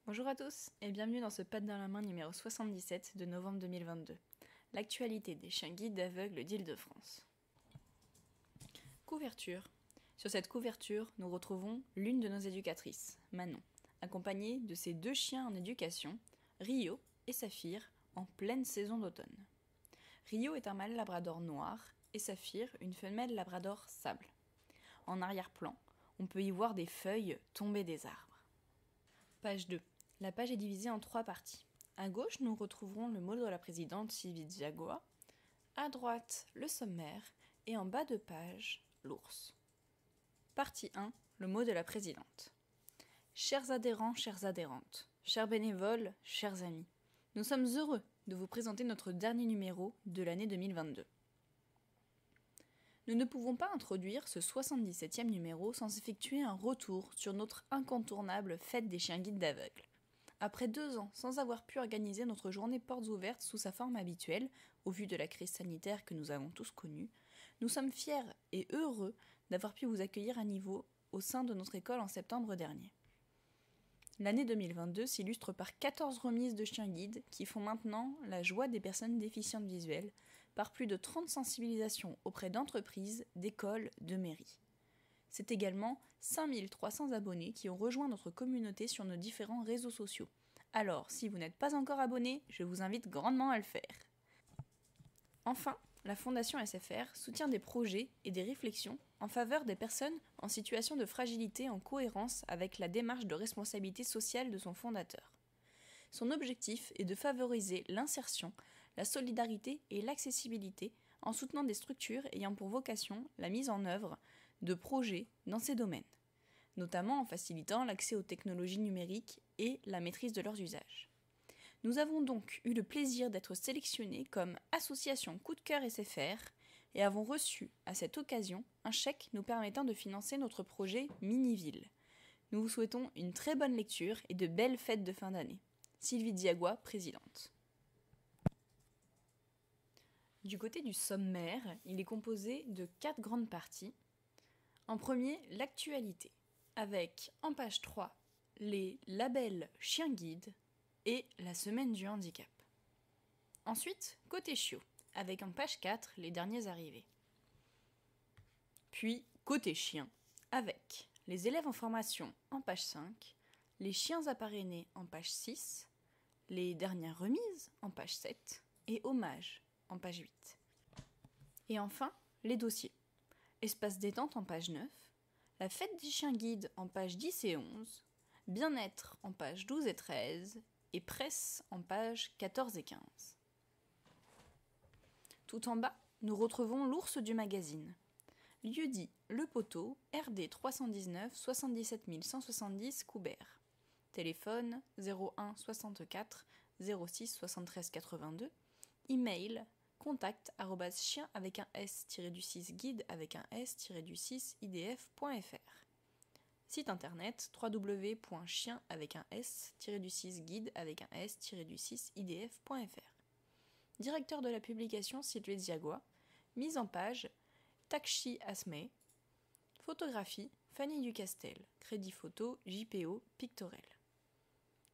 Bonjour à tous et bienvenue dans ce Pattes dans la main numéro 77 de novembre 2022. L'actualité des chiens guides aveugles d'Île-de-France. Couverture. Sur cette couverture, nous retrouvons l'une de nos éducatrices, Manon, accompagnée de ses deux chiens en éducation, Rio et Saphir, en pleine saison d'automne. Rio est un mâle labrador noir et Saphir une femelle labrador sable. En arrière-plan, on peut y voir des feuilles tombées des arbres. Page 2. La page est divisée en 3 parties. À gauche, nous retrouverons le mot de la présidente Sylvie Diagoa, à droite, le sommaire, et en bas de page, l'ours. Partie 1, le mot de la présidente. Chers adhérents, chères adhérentes, chers bénévoles, chers amis, nous sommes heureux de vous présenter notre dernier numéro de l'année 2022. Nous ne pouvons pas introduire ce 77e numéro sans effectuer un retour sur notre incontournable fête des chiens guides d'aveugles. Après 2 ans sans avoir pu organiser notre journée portes ouvertes sous sa forme habituelle, au vu de la crise sanitaire que nous avons tous connue, nous sommes fiers et heureux d'avoir pu vous accueillir à niveau au sein de notre école en septembre dernier. L'année 2022 s'illustre par 14 remises de chiens guides qui font maintenant la joie des personnes déficientes visuelles, par plus de 30 sensibilisations auprès d'entreprises, d'écoles, de mairies. C'est également 5300 abonnés qui ont rejoint notre communauté sur nos différents réseaux sociaux. Alors, si vous n'êtes pas encore abonné, je vous invite grandement à le faire. Enfin, la Fondation SFR soutient des projets et des réflexions en faveur des personnes en situation de fragilité en cohérence avec la démarche de responsabilité sociale de son fondateur. Son objectif est de favoriser l'insertion, la solidarité et l'accessibilité en soutenant des structures ayant pour vocation la mise en œuvre de projets dans ces domaines, notamment en facilitant l'accès aux technologies numériques et la maîtrise de leurs usages. Nous avons donc eu le plaisir d'être sélectionnés comme association Coup de cœur SFR et avons reçu à cette occasion un chèque nous permettant de financer notre projet Miniville. Nous vous souhaitons une très bonne lecture et de belles fêtes de fin d'année. Sylvie Diagoa, présidente. Du côté du sommaire, il est composé de 4 grandes parties. En premier, l'actualité, avec en page 3 les labels chiens guides et la semaine du handicap. Ensuite, côté chiot, avec en page 4 les derniers arrivés. Puis, côté chien, avec les élèves en formation en page 5, les chiens à parrainer en page 6, les dernières remises en page 7 et hommages en page 8. Et enfin, les dossiers. Espace détente en page 9, la fête des chiens guides en page 10 et 11, bien-être en page 12 et 13, et presse en page 14 et 15. Tout en bas, nous retrouvons l'ours du magazine. Lieu-dit Le Poteau, RD 319 77 170 Coubert. Téléphone 01 64 06 73 82. Email contact@chien avec un s-6 guide avec un s-6 idf.fr. Site internet www.chien avec un s-6 guide avec un s-6 idf.fr. Directeur de la publication Sylvie Diagoa. Mise en page Takshi Asmey. Photographie Fanny Ducastel. Crédit photo JPO Pictorel.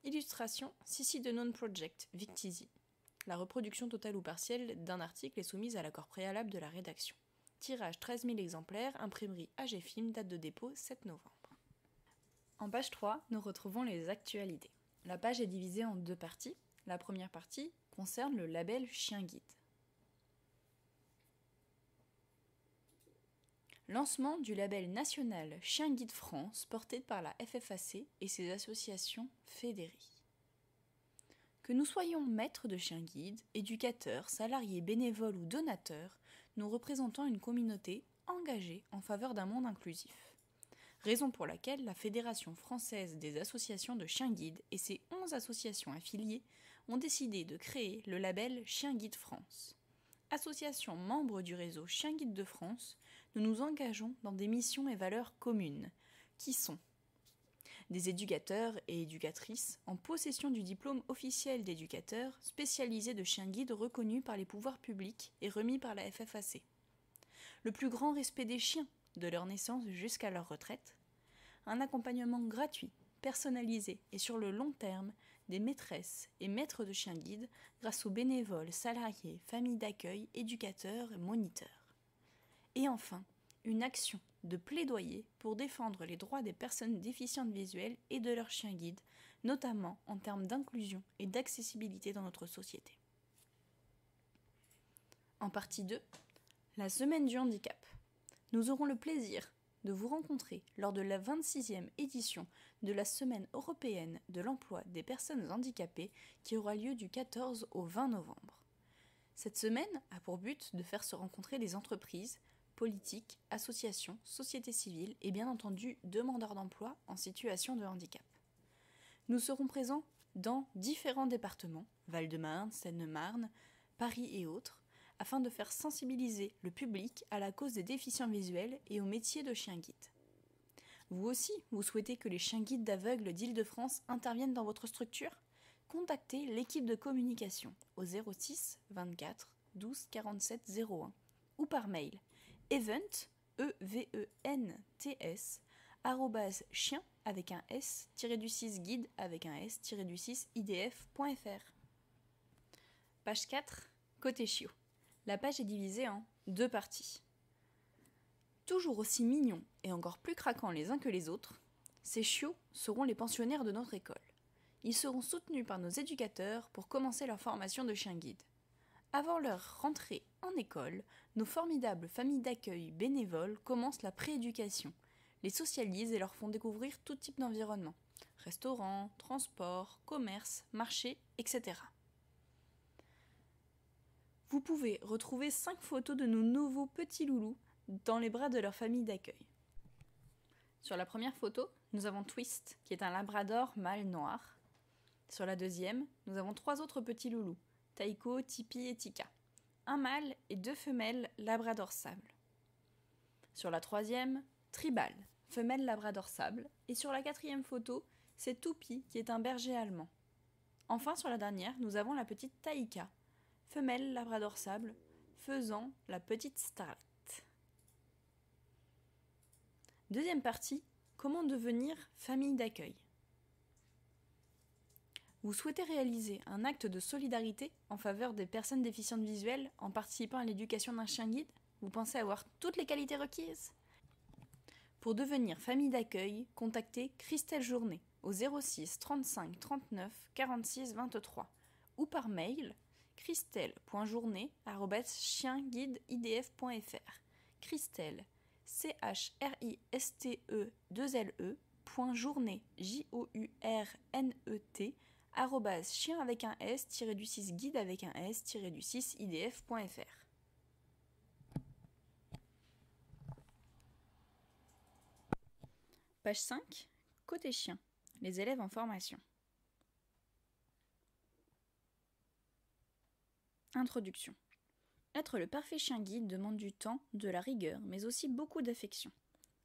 Illustration Sissi de Non Project Victizi. La reproduction totale ou partielle d'un article est soumise à l'accord préalable de la rédaction. Tirage 13 000 exemplaires, imprimerie AG Film, date de dépôt 7 novembre. En page 3, nous retrouvons les actualités. La page est divisée en 2 parties. La première partie concerne le label Chien Guide. Lancement du label national Chien Guide France porté par la FFAC et ses associations fédérées. Que nous soyons maîtres de chiens guides, éducateurs, salariés, bénévoles ou donateurs, nous représentons une communauté engagée en faveur d'un monde inclusif. Raison pour laquelle la Fédération française des associations de chiens guides et ses 11 associations affiliées ont décidé de créer le label Chien Guide France. Association membre du réseau Chien Guide de France, nous nous engageons dans des missions et valeurs communes, qui sont des éducateurs et éducatrices en possession du diplôme officiel d'éducateur spécialisé de chien guide reconnu par les pouvoirs publics et remis par la FFAC. Le plus grand respect des chiens, de leur naissance jusqu'à leur retraite. Un accompagnement gratuit personnalisé et sur le long terme des maîtresses et maîtres de chiens guides grâce aux bénévoles, salariés, familles d'accueil, éducateurs et moniteurs. Et enfin, une action de plaidoyer pour défendre les droits des personnes déficientes visuelles et de leurs chiens guides, notamment en termes d'inclusion et d'accessibilité dans notre société. En partie 2, la semaine du handicap. Nous aurons le plaisir de vous rencontrer lors de la 26e édition de la Semaine européenne de l'emploi des personnes handicapées qui aura lieu du 14 au 20 novembre. Cette semaine a pour but de faire se rencontrer des entreprises, politiques, associations, sociétés civiles et bien entendu demandeurs d'emploi en situation de handicap. Nous serons présents dans différents départements, Val-de-Marne, Seine-et-Marne, Paris et autres, afin de faire sensibiliser le public à la cause des déficients visuels et au métier de chien guide. Vous aussi, vous souhaitez que les chiens guides d'aveugles d'Île-de-France interviennent dans votre structure ? Contactez l'équipe de communication au 06 24 12 47 01 ou par mail events @chien avec un s -du-6 guide avec un s -du-6 idf.fr. Page 4, côté chiot. La page est divisée en 2 parties. Toujours aussi mignons et encore plus craquants les uns que les autres, ces chiots seront les pensionnaires de notre école. Ils seront soutenus par nos éducateurs pour commencer leur formation de chien guide. Avant leur rentrée en école, nos formidables familles d'accueil bénévoles commencent la prééducation, les socialisent et leur font découvrir tout type d'environnement, restaurants, transports, commerces, marchés, etc. Vous pouvez retrouver 5 photos de nos nouveaux petits loulous dans les bras de leur famille d'accueil. Sur la première photo, nous avons Twist, qui est un labrador mâle noir. Sur la deuxième, nous avons 3 autres petits loulous, Taiko, Tipi et Tika. Un mâle et 2 femelles labrador sable. Sur la troisième, Tribal, femelle labrador sable. Et sur la quatrième photo, c'est Toupi, qui est un berger allemand. Enfin, sur la dernière, nous avons la petite Taïka, femelle labrador sable, faisant la petite Starlet. Deuxième partie, comment devenir famille d'accueil. Vous souhaitez réaliser un acte de solidarité en faveur des personnes déficientes visuelles en participant à l'éducation d'un chien guide ? Vous pensez avoir toutes les qualités requises ? Pour devenir famille d'accueil, contactez Christelle Journet au 06 35 39 46 23 ou par mail christelle.journet@chienguideidf.fr. Christelle, CHRISTE2LE.journet, JOURNET, @chien avec un s-du-6 guide avec un s-du-6 idf.fr. Page 5, côté chien, les élèves en formation. Introduction. Être le parfait chien guide demande du temps, de la rigueur, mais aussi beaucoup d'affection.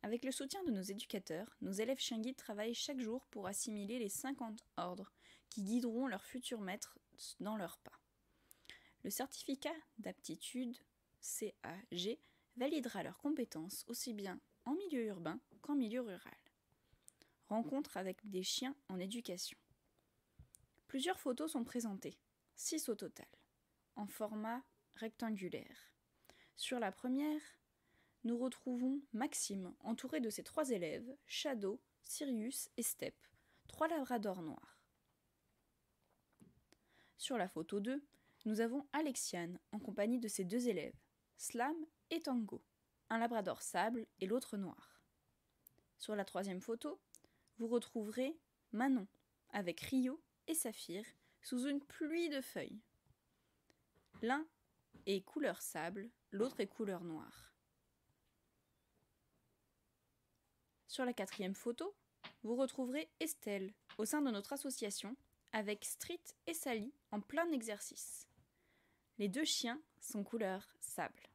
Avec le soutien de nos éducateurs, nos élèves chiens guides travaillent chaque jour pour assimiler les 50 ordres qui guideront leurs futurs maîtres dans leurs pas. Le certificat d'aptitude CAG validera leurs compétences aussi bien en milieu urbain qu'en milieu rural. Rencontre avec des chiens en éducation. Plusieurs photos sont présentées, 6 au total, en format rectangulaire. Sur la première, nous retrouvons Maxime, entouré de ses 3 élèves, Shadow, Sirius et Step, 3 labradors noirs. Sur la photo 2, nous avons Alexiane, en compagnie de ses 2 élèves, Slam et Tango, un labrador sable et l'autre noir. Sur la troisième photo, vous retrouverez Manon, avec Rio et Saphir, sous une pluie de feuilles. L'un est couleur sable, l'autre est couleur noire. Sur la quatrième photo, vous retrouverez Estelle, au sein de notre association, avec Street et Sally en plein exercice. Les 2 chiens sont couleur sable.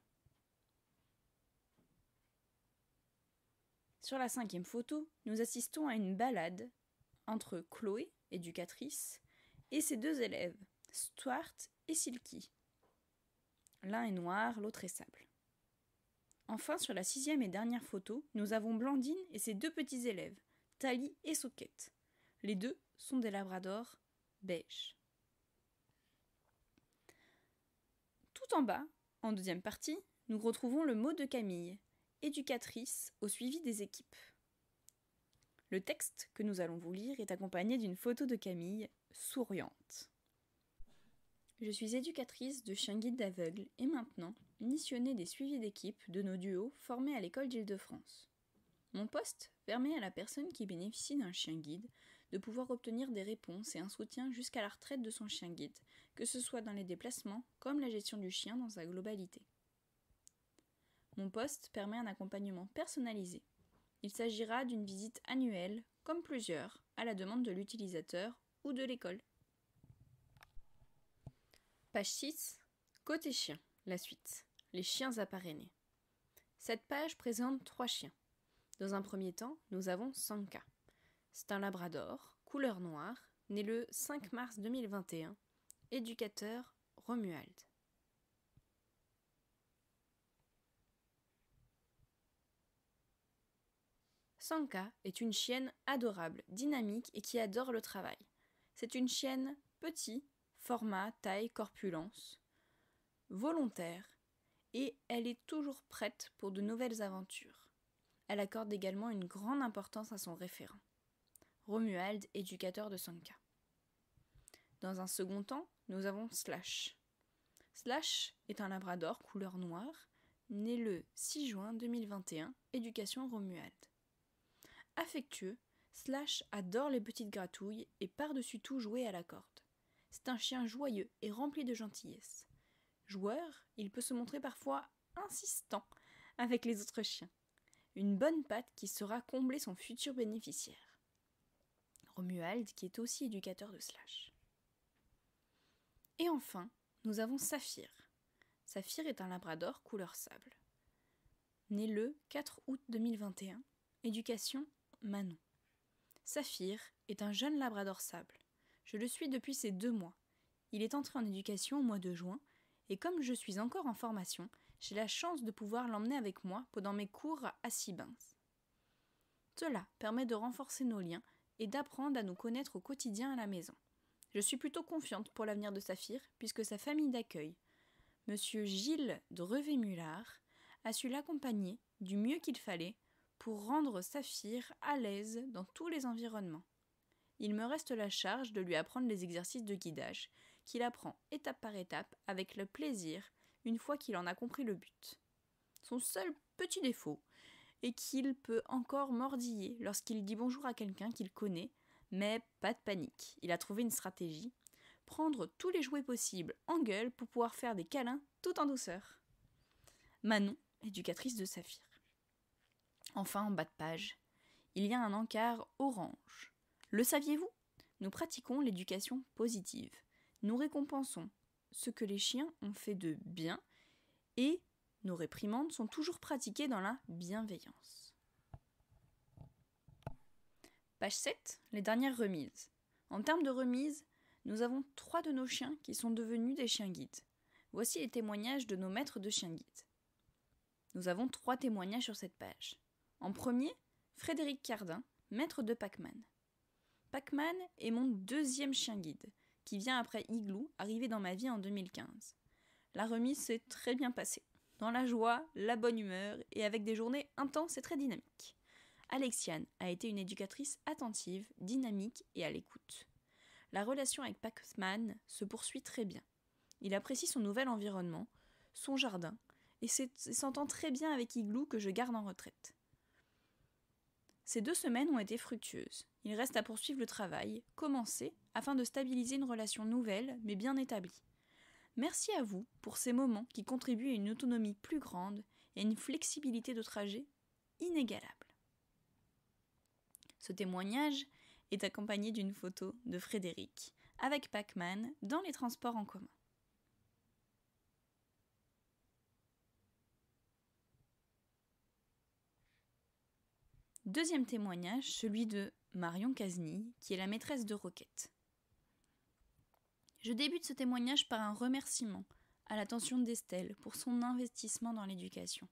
Sur la 5e photo, nous assistons à une balade entre Chloé, éducatrice, et ses 2 élèves, Stuart et Silky. L'un est noir, l'autre est sable. Enfin, sur la 6e et dernière photo, nous avons Blandine et ses 2 petits élèves, Tali et Socket. Les deux sont des labradors beige. Tout en bas, en deuxième partie, nous retrouvons le mot de Camille, éducatrice au suivi des équipes. Le texte que nous allons vous lire est accompagné d'une photo de Camille, souriante. Je suis éducatrice de chiens guides d'aveugles et maintenant missionnée des suivis d'équipe de nos duos formés à l'école d'Île-de-France. Mon poste permet à la personne qui bénéficie d'un chien guide de pouvoir obtenir des réponses et un soutien jusqu'à la retraite de son chien guide, que ce soit dans les déplacements comme la gestion du chien dans sa globalité. Mon poste permet un accompagnement personnalisé. Il s'agira d'une visite annuelle, comme plusieurs, à la demande de l'utilisateur ou de l'école. Page 6. Côté chien, la suite. Les chiens à parrainer. Cette page présente 3 chiens. Dans un premier temps, nous avons Sanka. C'est un labrador, couleur noire, né le 5 mars 2021, éducateur Romuald. Sanka est une chienne adorable, dynamique et qui adore le travail. C'est une chienne petit, format, taille, corpulence, volontaire, et elle est toujours prête pour de nouvelles aventures. Elle accorde également une grande importance à son référent, Romuald, éducateur de Sanka. Dans un second temps, nous avons Slash. Slash est un labrador couleur noire, né le 6 juin 2021, éducation Romuald. Affectueux, Slash adore les petites gratouilles et par-dessus tout jouer à la corde. C'est un chien joyeux et rempli de gentillesse. Joueur, il peut se montrer parfois insistant avec les autres chiens. Une bonne patte qui saura combler son futur bénéficiaire. Romuald, qui est aussi éducateur de Slash. Et enfin, nous avons Saphir. Saphir est un labrador couleur sable. Né le 4 août 2021, éducation Manon. Saphir est un jeune labrador sable. Je le suis depuis ses 2 mois. Il est entré en éducation au mois de juin, et comme je suis encore en formation, j'ai la chance de pouvoir l'emmener avec moi pendant mes cours à Sibins. Cela permet de renforcer nos liens et d'apprendre à nous connaître au quotidien à la maison. Je suis plutôt confiante pour l'avenir de Saphir, puisque sa famille d'accueil, Monsieur Gilles de Revé-Mulard, a su l'accompagner du mieux qu'il fallait pour rendre Saphir à l'aise dans tous les environnements. Il me reste la charge de lui apprendre les exercices de guidage, qu'il apprend étape par étape avec le plaisir une fois qu'il en a compris le but. Son seul petit défaut est qu'il peut encore mordiller lorsqu'il dit bonjour à quelqu'un qu'il connaît, mais pas de panique, il a trouvé une stratégie, prendre tous les jouets possibles en gueule pour pouvoir faire des câlins tout en douceur. Manon, éducatrice de Saphir. Enfin, en bas de page, il y a un encart orange. Le saviez-vous ? Nous pratiquons l'éducation positive. Nous récompensons ce que les chiens ont fait de bien et nos réprimandes sont toujours pratiquées dans la bienveillance. Page 7, les dernières remises. En termes de remises, nous avons 3 de nos chiens qui sont devenus des chiens guides. Voici les témoignages de nos maîtres de chiens guides. Nous avons 3 témoignages sur cette page. En premier, Frédéric Cardin, maître de Pac-Man. Pac-Man est mon 2e chien guide, qui vient après Igloo, arrivé dans ma vie en 2015. La remise s'est très bien passée, dans la joie, la bonne humeur et avec des journées intenses et très dynamiques. Alexiane a été une éducatrice attentive, dynamique et à l'écoute. La relation avec Pac-Man se poursuit très bien. Il apprécie son nouvel environnement, son jardin, et s'entend très bien avec Igloo que je garde en retraite. Ces 2 semaines ont été fructueuses. Il reste à poursuivre le travail, commencé, afin de stabiliser une relation nouvelle, mais bien établie. Merci à vous pour ces moments qui contribuent à une autonomie plus grande et à une flexibilité de trajet inégalable. Ce témoignage est accompagné d'une photo de Frédéric, avec Pac-Man, dans les transports en commun. Deuxième témoignage, celui de Marion Casny, qui est la maîtresse de Roquette. Je débute ce témoignage par un remerciement à l'attention d'Estelle pour son investissement dans l'éducation,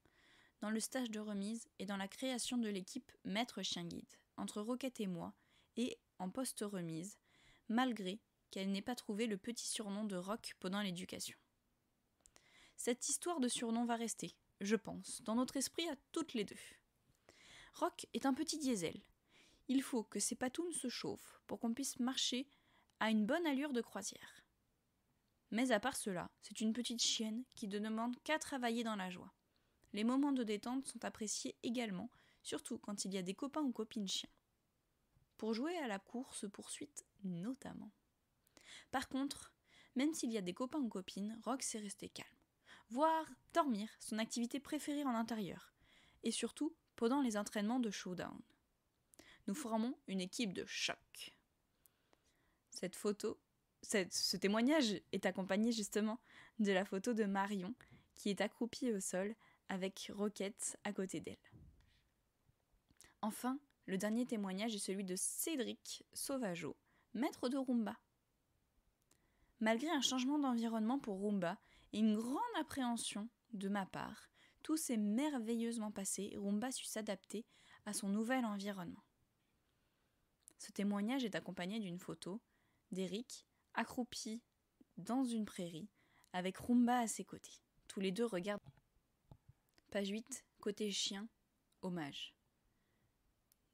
dans le stage de remise et dans la création de l'équipe Maître Chien Guide, entre Roquette et moi, et en post-remise, malgré qu'elle n'ait pas trouvé le petit surnom de Rock pendant l'éducation. Cette histoire de surnom va rester, je pense, dans notre esprit à toutes les deux. Rock est un petit diesel. Il faut que ses patounes se chauffent pour qu'on puisse marcher à une bonne allure de croisière. Mais à part cela, c'est une petite chienne qui ne demande qu'à travailler dans la joie. Les moments de détente sont appréciés également, surtout quand il y a des copains ou copines chiens. Pour jouer à la course-poursuite notamment. Par contre, même s'il y a des copains ou copines, Rock sait rester calme. Voire dormir, son activité préférée en intérieur. Et surtout, pendant les entraînements de showdown. Nous formons une équipe de choc. Ce témoignage est accompagné justement de la photo de Marion, qui est accroupie au sol avec Roquette à côté d'elle. Enfin, le dernier témoignage est celui de Cédric Sauvageau, maître de Rumba. Malgré un changement d'environnement pour Rumba et une grande appréhension de ma part, tout s'est merveilleusement passé et Rumba sut s'adapter à son nouvel environnement. Ce témoignage est accompagné d'une photo d'Eric accroupi dans une prairie avec Rumba à ses côtés. Tous les deux regardent. Page 8, côté chien, hommage.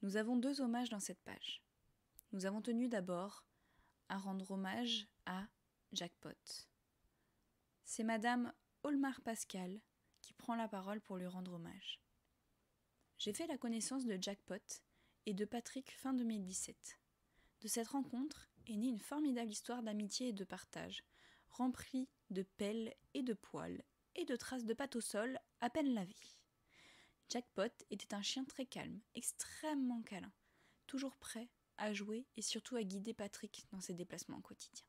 Nous avons 2 hommages dans cette page. Nous avons tenu d'abord à rendre hommage à Jackpot. C'est Madame Olmar Pascal qui prend la parole pour lui rendre hommage. J'ai fait la connaissance de Jackpot et de Patrick fin 2017. De cette rencontre est née une formidable histoire d'amitié et de partage, remplie de pelles et de poils et de traces de pâte au sol à peine lavées. Jackpot était un chien très calme, extrêmement câlin, toujours prêt à jouer et surtout à guider Patrick dans ses déplacements quotidiens.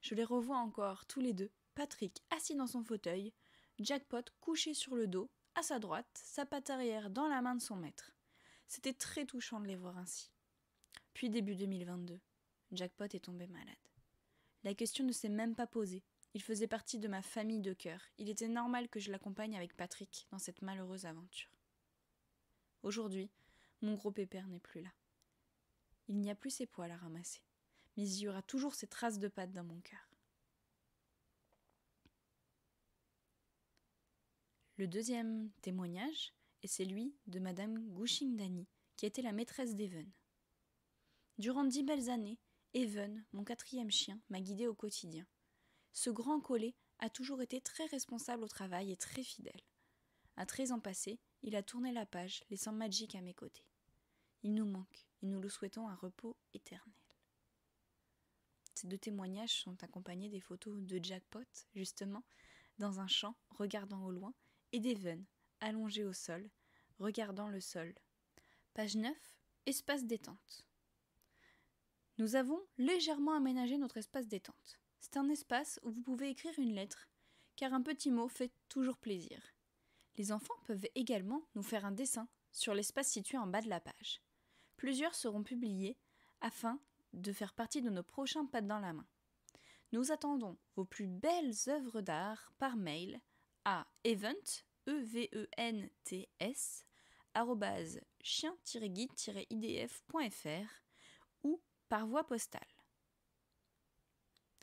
Je les revois encore tous les deux, Patrick assis dans son fauteuil, Jackpot couché sur le dos, à sa droite, sa patte arrière dans la main de son maître. C'était très touchant de les voir ainsi. Puis début 2022, Jackpot est tombé malade. La question ne s'est même pas posée. Il faisait partie de ma famille de cœur. Il était normal que je l'accompagne avec Patrick dans cette malheureuse aventure. Aujourd'hui, mon gros pépère n'est plus là. Il n'y a plus ses poils à ramasser, mais il y aura toujours ces traces de pattes dans mon cœur. Le deuxième témoignage est celui de Madame Gouching-Dany, qui était la maîtresse d'Even. Durant 10 belles années, Evan, mon 4e chien, m'a guidée au quotidien. Ce grand collet a toujours été très responsable au travail et très fidèle. À 13 ans passés, il a tourné la page, laissant Magic à mes côtés. Il nous manque et nous le souhaitons un repos éternel. Ces 2 témoignages sont accompagnés des photos de Jackpot, justement, dans un champ, regardant au loin, et d'Evan, allongé au sol, regardant le sol. Page 9, espace détente. Nous avons légèrement aménagé notre espace détente. C'est un espace où vous pouvez écrire une lettre, car un petit mot fait toujours plaisir. Les enfants peuvent également nous faire un dessin sur l'espace situé en bas de la page. Plusieurs seront publiés afin de faire partie de nos prochains pattes dans la main. Nous attendons vos plus belles œuvres d'art par mail à events, chien-guide-idf.fr ou par voie postale.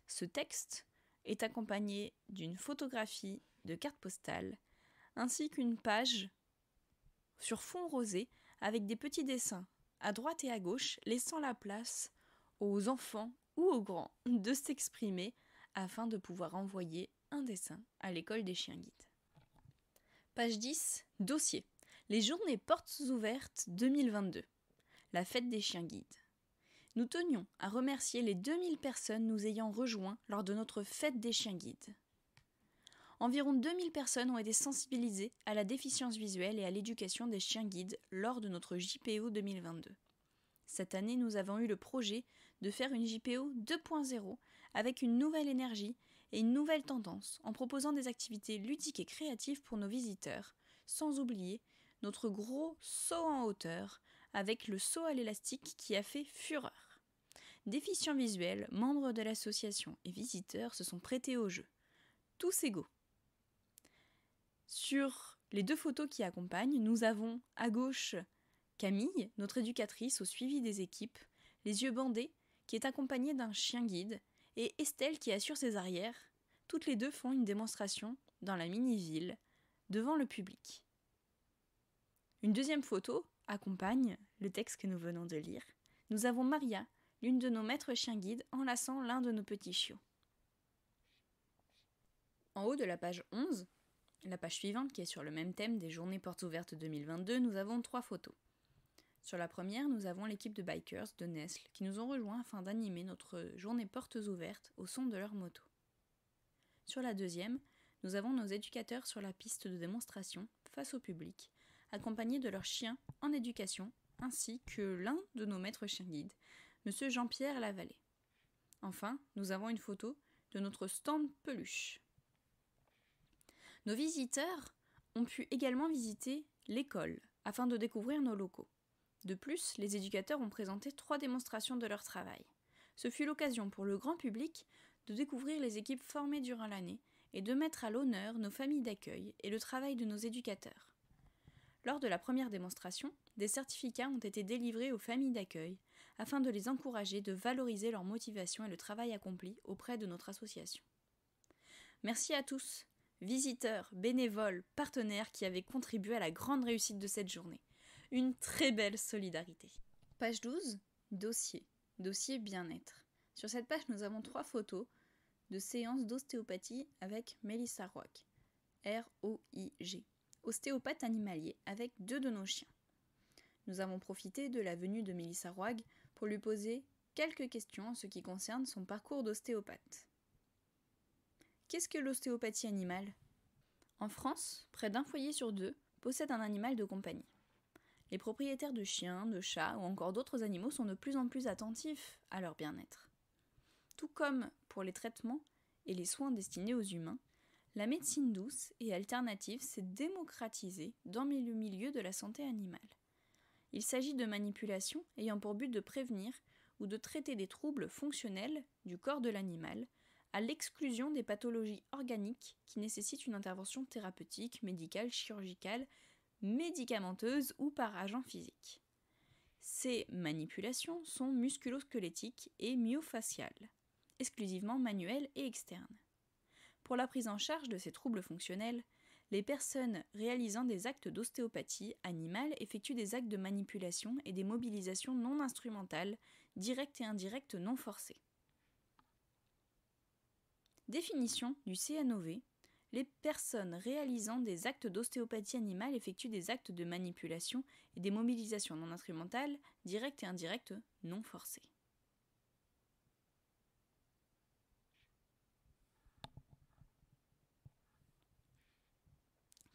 Ce texte est accompagné d'une photographie de carte postale ainsi qu'une page sur fond rosé avec des petits dessins à droite et à gauche, laissant la place aux enfants ou aux grands de s'exprimer afin de pouvoir envoyer un dessin à l'école des chiens guides. Page 10, dossier. Les journées portes ouvertes 2022. La fête des chiens guides. Nous tenions à remercier les 2000 personnes nous ayant rejoints lors de notre fête des chiens guides. Environ 2000 personnes ont été sensibilisées à la déficience visuelle et à l'éducation des chiens guides lors de notre JPO 2022. Cette année, nous avons eu le projet de faire une JPO 2.0 avec une nouvelle énergie et une nouvelle tendance en proposant des activités ludiques et créatives pour nos visiteurs, sans oublier notre gros saut en hauteur avec le saut à l'élastique qui a fait fureur. Déficients visuels, membres de l'association et visiteurs se sont prêtés au jeu. Tous égaux. Sur les 2 photos qui accompagnent, nous avons à gauche Camille, notre éducatrice au suivi des équipes, les yeux bandés, qui est accompagné d'un chien guide, et Estelle qui assure ses arrières. Toutes les deux font une démonstration dans la mini-ville, devant le public. Une deuxième photo accompagne le texte que nous venons de lire. Nous avons Maria, l'une de nos maîtres chiens guides, enlaçant l'un de nos petits chiots. En haut de la page 11, la page suivante qui est sur le même thème des Journées Portes Ouvertes 2022, nous avons 3 photos. Sur la première, nous avons l'équipe de bikers de Nesle qui nous ont rejoints afin d'animer notre journée Portes Ouvertes au son de leur moto. Sur la deuxième, nous avons nos éducateurs sur la piste de démonstration face au public, accompagnés de leurs chiens en éducation, ainsi que l'un de nos maîtres chiens guides, Monsieur Jean-Pierre Lavallée. Enfin, nous avons une photo de notre stand peluche. Nos visiteurs ont pu également visiter l'école afin de découvrir nos locaux. De plus, les éducateurs ont présenté 3 démonstrations de leur travail. Ce fut l'occasion pour le grand public de découvrir les équipes formées durant l'année et de mettre à l'honneur nos familles d'accueil et le travail de nos éducateurs. Lors de la première démonstration, des certificats ont été délivrés aux familles d'accueil afin de les encourager de valoriser leur motivation et le travail accompli auprès de notre association. Merci à tous, visiteurs, bénévoles, partenaires qui avaient contribué à la grande réussite de cette journée. Une très belle solidarité. Page 12, dossier. Dossier bien-être. Sur cette page, nous avons 3 photos de séances d'ostéopathie avec Mélissa Roig, R-O-I-G, ostéopathe animalier avec 2 de nos chiens. Nous avons profité de la venue de Mélissa Roig pour lui poser quelques questions en ce qui concerne son parcours d'ostéopathe. Qu'est-ce que l'ostéopathie animale ? En France, près d'un foyer sur 2 possède un animal de compagnie. Les propriétaires de chiens, de chats ou encore d'autres animaux sont de plus en plus attentifs à leur bien-être. Tout comme pour les traitements et les soins destinés aux humains, la médecine douce et alternative s'est démocratisée dans le milieu de la santé animale. Il s'agit de manipulations ayant pour but de prévenir ou de traiter des troubles fonctionnels du corps de l'animal, à l'exclusion des pathologies organiques qui nécessitent une intervention thérapeutique, médicale, chirurgicale, médicamenteuse ou par agent physique. Ces manipulations sont musculo-squelettiques et myofaciales, exclusivement manuelles et externes. Pour la prise en charge de ces troubles fonctionnels, les personnes réalisant des actes d'ostéopathie animale effectuent des actes de manipulation et des mobilisations non instrumentales, directes et indirectes non forcées. Définition du CNOV. Les personnes réalisant des actes d'ostéopathie animale effectuent des actes de manipulation et des mobilisations non instrumentales, directes et indirectes non forcées.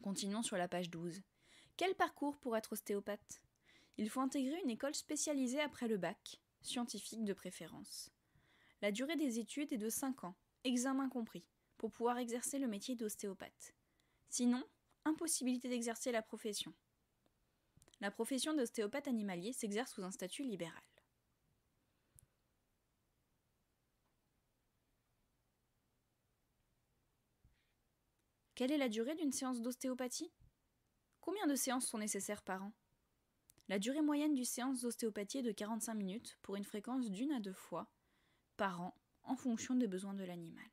Continuons sur la page 12. Quel parcours pour être ostéopathe ? Il faut intégrer une école spécialisée après le bac, scientifique de préférence. La durée des études est de 5 ans, examen compris, pour pouvoir exercer le métier d'ostéopathe. Sinon, impossibilité d'exercer la profession. La profession d'ostéopathe animalier s'exerce sous un statut libéral. Quelle est la durée d'une séance d'ostéopathie ? Combien de séances sont nécessaires par an ? La durée moyenne d'une séance d'ostéopathie est de 45 minutes pour une fréquence d'1 à 2 fois par an en fonction des besoins de l'animal.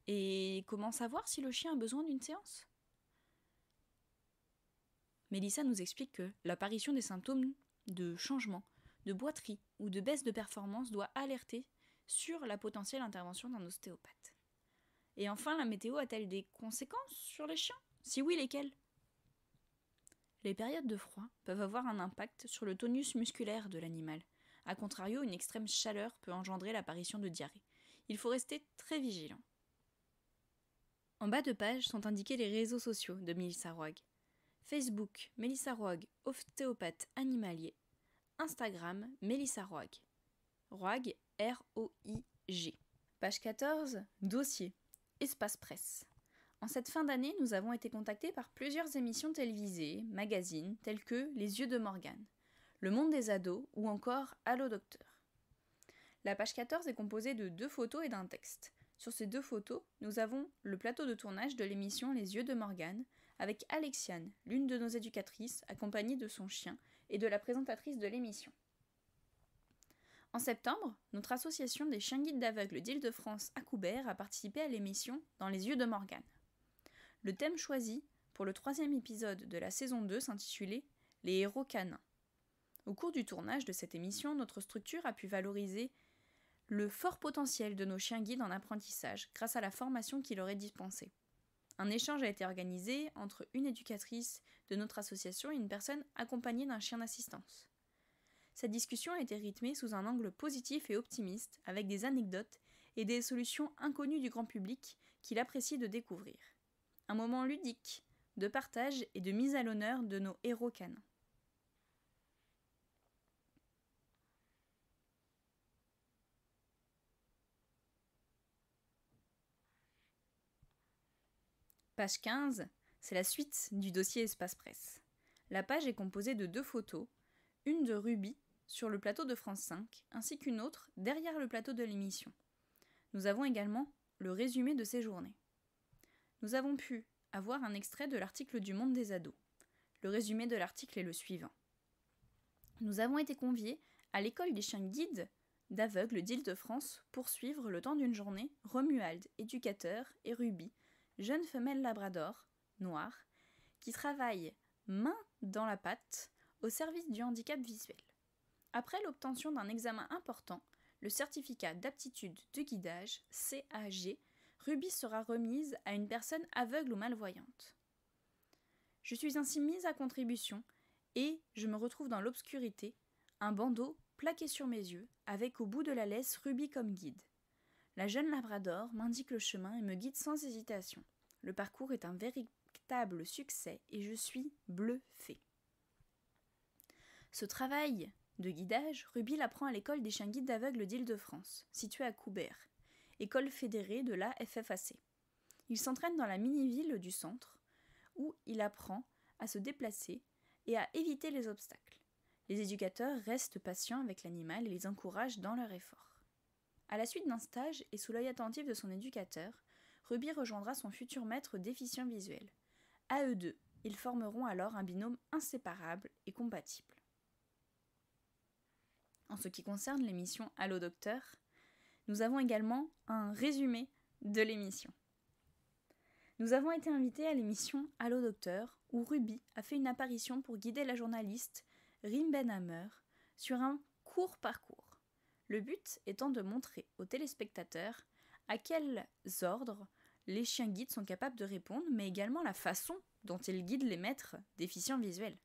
Et comment savoir si le chien a besoin d'une séance ? Mélissa nous explique que l'apparition des symptômes de changement, de boiterie ou de baisse de performance doit alerter sur la potentielle intervention d'un ostéopathe. Et enfin, la météo a-t-elle des conséquences sur les chiens ? Si oui, lesquelles ? Les périodes de froid peuvent avoir un impact sur le tonus musculaire de l'animal. A contrario, une extrême chaleur peut engendrer l'apparition de diarrhée. Il faut rester très vigilant. En bas de page sont indiqués les réseaux sociaux de Mélissa Roig. Facebook, Mélissa Roig, ostéopathe animalier. Instagram, Mélissa Roig. Roig, R-O-I-G. Page 14, dossier. Espace presse. En cette fin d'année, nous avons été contactés par plusieurs émissions télévisées, magazines, tels que Les Yeux de Morgane, Le Monde des Ados ou encore Allô Docteur. La page 14 est composée de 2 photos et d'un texte. Sur ces 2 photos, nous avons le plateau de tournage de l'émission Les Yeux de Morgane, avec Alexiane, l'une de nos éducatrices, accompagnée de son chien, et de la présentatrice de l'émission. En septembre, notre association des chiens guides d'aveugles d'Île-de-France à Coubert a participé à l'émission Dans les yeux de Morgane. Le thème choisi pour le 3e épisode de la saison 2 s'intitulait Les héros canins. Au cours du tournage de cette émission, notre structure a pu valoriser le fort potentiel de nos chiens guides en apprentissage grâce à la formation qui leur est dispensée. Un échange a été organisé entre une éducatrice de notre association et une personne accompagnée d'un chien d'assistance. Cette discussion a été rythmée sous un angle positif et optimiste, avec des anecdotes et des solutions inconnues du grand public qu'il apprécie de découvrir. Un moment ludique, de partage et de mise à l'honneur de nos héros canins. Page 15, c'est la suite du dossier Espace Presse. La page est composée de 2 photos, une de Ruby sur le plateau de France 5, ainsi qu'une autre derrière le plateau de l'émission. Nous avons également le résumé de ces journées. Nous avons pu avoir un extrait de l'article du Monde des ados. Le résumé de l'article est le suivant. Nous avons été conviés à l'école des chiens guides d'aveugles d'Île-de-France pour suivre le temps d'une journée Romuald, éducateur, et Ruby, jeune femelle labrador, noire, qui travaille main dans la patte au service du handicap visuel. Après l'obtention d'un examen important, le certificat d'aptitude de guidage, CAG, Ruby sera remise à une personne aveugle ou malvoyante. Je suis ainsi mise à contribution et je me retrouve dans l'obscurité, un bandeau plaqué sur mes yeux, avec au bout de la laisse Ruby comme guide. La jeune labrador m'indique le chemin et me guide sans hésitation. Le parcours est un véritable succès et je suis bluffée. Ce travail de guidage, Ruby l'apprend à l'école des chiens guides d'aveugles d'Île-de-France, située à Coubert, école fédérée de la FFAC. Il s'entraîne dans la mini-ville du centre, où il apprend à se déplacer et à éviter les obstacles. Les éducateurs restent patients avec l'animal et les encouragent dans leur effort. À la suite d'un stage et sous l'œil attentif de son éducateur, Ruby rejoindra son futur maître déficient visuel. À eux deux, ils formeront alors un binôme inséparable et compatible. En ce qui concerne l'émission Allô Docteur, nous avons également un résumé de l'émission. Nous avons été invités à l'émission Allô Docteur, où Ruby a fait une apparition pour guider la journaliste Rim Benhammer sur un court parcours. Le but étant de montrer aux téléspectateurs à quels ordres les chiens guides sont capables de répondre, mais également la façon dont ils guident les maîtres déficients visuels.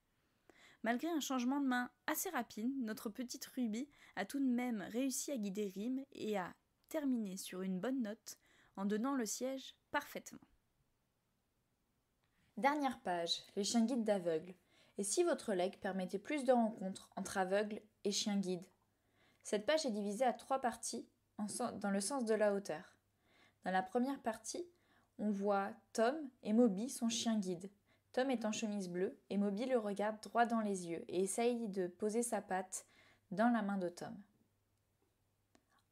Malgré un changement de main assez rapide, notre petite Ruby a tout de même réussi à guider Rim et à terminer sur une bonne note en donnant le siège parfaitement. Dernière page, les chiens guides d'aveugles. Et si votre legs permettait plus de rencontres entre aveugles et chiens guides? Cette page est divisée à 3 parties dans le sens de la hauteur. Dans la première partie, on voit Tom et Moby, son chien guide. Tom est en chemise bleue et Moby le regarde droit dans les yeux et essaye de poser sa patte dans la main de Tom.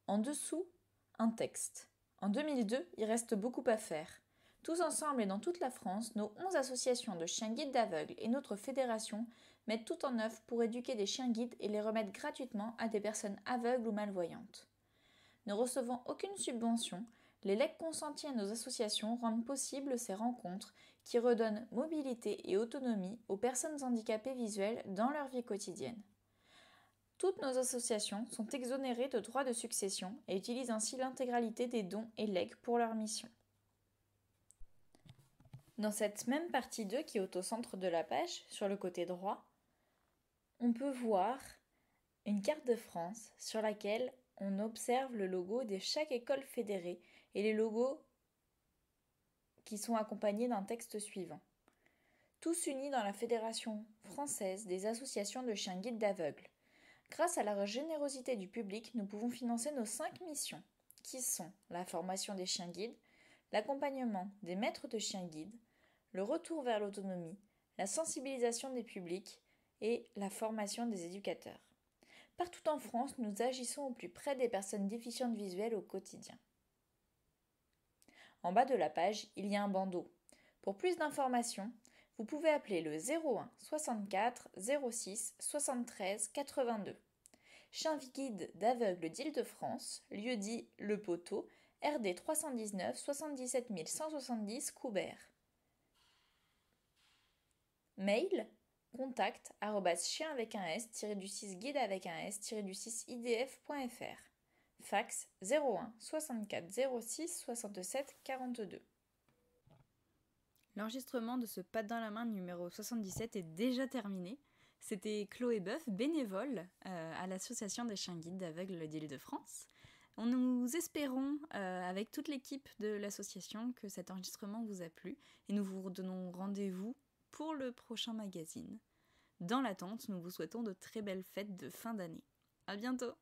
En dessous, un texte. En 2002, il reste beaucoup à faire. Tous ensemble et dans toute la France, nos 11 associations de chiens guides d'aveugles et notre fédération mettent tout en œuvre pour éduquer des chiens guides et les remettre gratuitement à des personnes aveugles ou malvoyantes. Ne recevant aucune subvention, les legs consentis à nos associations rendent possible ces rencontres qui redonnent mobilité et autonomie aux personnes handicapées visuelles dans leur vie quotidienne. Toutes nos associations sont exonérées de droits de succession et utilisent ainsi l'intégralité des dons et legs pour leur mission. Dans cette même partie 2 qui est au centre de la page, sur le côté droit, on peut voir une carte de France sur laquelle on observe le logo de chaque école fédérée et les logos qui sont accompagnés d'un texte suivant. Tous unis dans la Fédération française des associations de chiens guides d'aveugles. Grâce à la générosité du public, nous pouvons financer nos 5 missions, qui sont la formation des chiens guides, l'accompagnement des maîtres de chiens guides, le retour vers l'autonomie, la sensibilisation des publics et la formation des éducateurs. Partout en France, nous agissons au plus près des personnes déficientes visuelles au quotidien. En bas de la page, il y a un bandeau. Pour plus d'informations, vous pouvez appeler le 01 64 06 73 82. Chien guide d'aveugles d'Île-de-France, lieu-dit Le Poteau, RD 319 77 170 Coubert. Mail contact @chien avec un s-du-6 guide avec un s-du-6 idf.fr. Fax 01 64 06 67 42. L'enregistrement de ce Pas dans la main numéro 77 est déjà terminé. C'était Chloé Boeuf, bénévole à l'association des chiens guides d'aveugles d'Île-de-France. Nous espérons, avec toute l'équipe de l'association, que cet enregistrement vous a plu et nous vous donnons rendez-vous pour le prochain magazine. Dans l'attente, nous vous souhaitons de très belles fêtes de fin d'année. À bientôt!